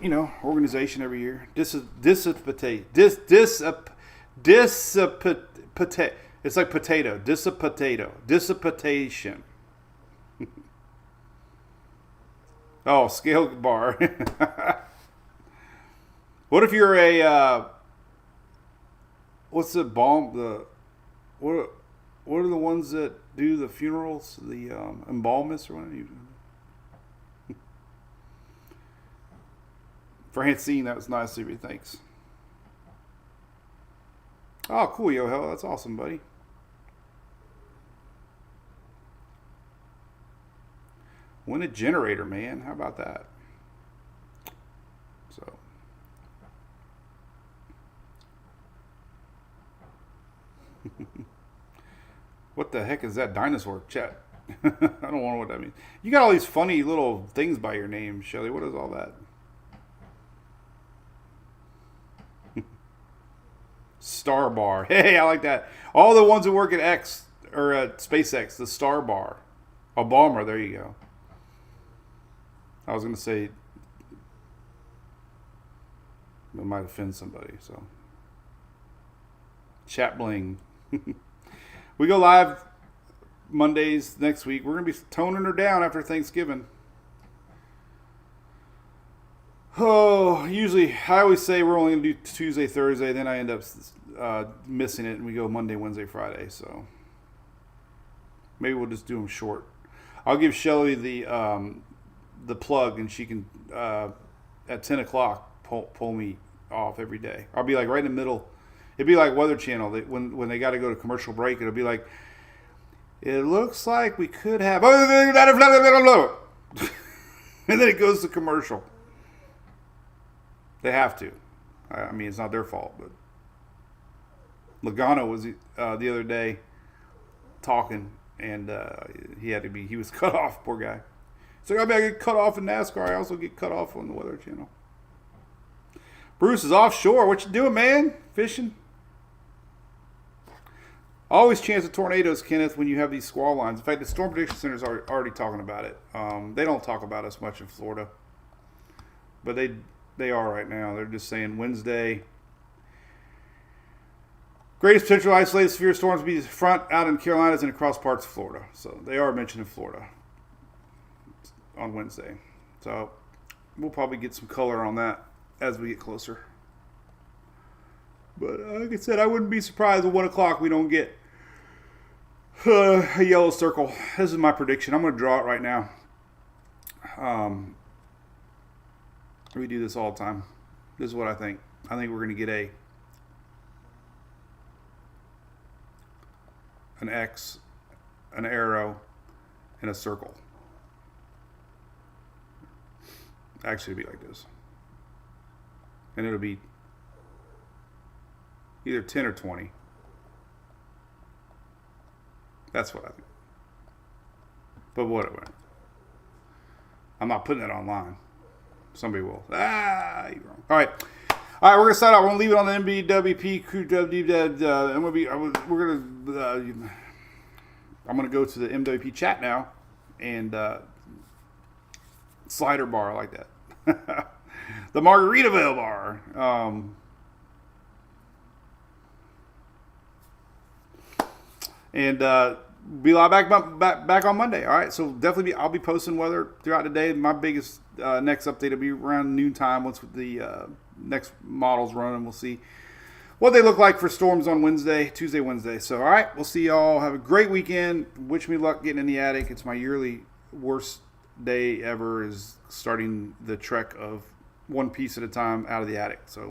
organization every year. Dissipate. It's like potato. Dissipation. Oh, scale bar. What if you're a what's the balm? What are the ones that do the funerals? The embalmists or whatever. Francine, that was nice of you. Thanks. Oh, cool, Yo-Hell. That's awesome, buddy. Win a generator, man. How about that? So. What the heck is that dinosaur chat? I don't know what that means. You got all these funny little things by your name, Shelly. What is all that? Star Bar. Hey, I like that. All the ones that work at X or at SpaceX, the Star Bar. Obama, there you go. I was going to say it might offend somebody, so. Chat bling. We go live Mondays next week. We're going to be toning her down after Thanksgiving. Oh, usually I always say we're only going to do Tuesday, Thursday. Then I end up missing it, and we go Monday, Wednesday, Friday. So maybe we'll just do them short. I'll give Shelly the plug, and she can at 10 o'clock pull me off every day. I'll be like right in the middle. It'd be like Weather Channel. When they got to go to commercial break, it'll be like, it looks like we could have, and then it goes to commercial. They have to. I mean, it's not their fault, but Logano was the other day talking, and he was cut off, poor guy. So I get cut off in NASCAR. I also get cut off on the Weather Channel. Bruce is offshore. What you doing, man? Fishing? Always chance of tornadoes, Kenneth, when you have these squall lines. In fact, the Storm Prediction Center is already talking about it. They don't talk about us much in Florida, but they are right now. They're just saying Wednesday. Greatest potential isolated severe storms will be front out in Carolinas and across parts of Florida. So they are mentioning Florida on Wednesday. So we'll probably get some color on that as we get closer. But like I said, I wouldn't be surprised at 1 o'clock we don't get a yellow circle. This is my prediction. I'm going to draw it right now. We do this all the time. This is what I think. I think we're going to get an X, an arrow, and a circle. Actually, it'll be like this. And it'll be either 10 or 20. That's what I think. But whatever. I'm not putting it online. Somebody will. You're wrong. All right. All right, we're gonna sign out. We're gonna leave it on the MBWP crew. I'm gonna go to the MWP chat now, and slider bar, I like that. The Margaritaville bar. And be live back on Monday. All right, so definitely I'll be posting weather throughout the day. My biggest next update will be around noontime once the next models run, and we'll see what they look like for storms on Tuesday, Wednesday. So, all right, we'll see y'all. Have a great weekend. Wish me luck getting in the attic. It's my yearly worst day ever is starting the trek of one piece at a time out of the attic. So.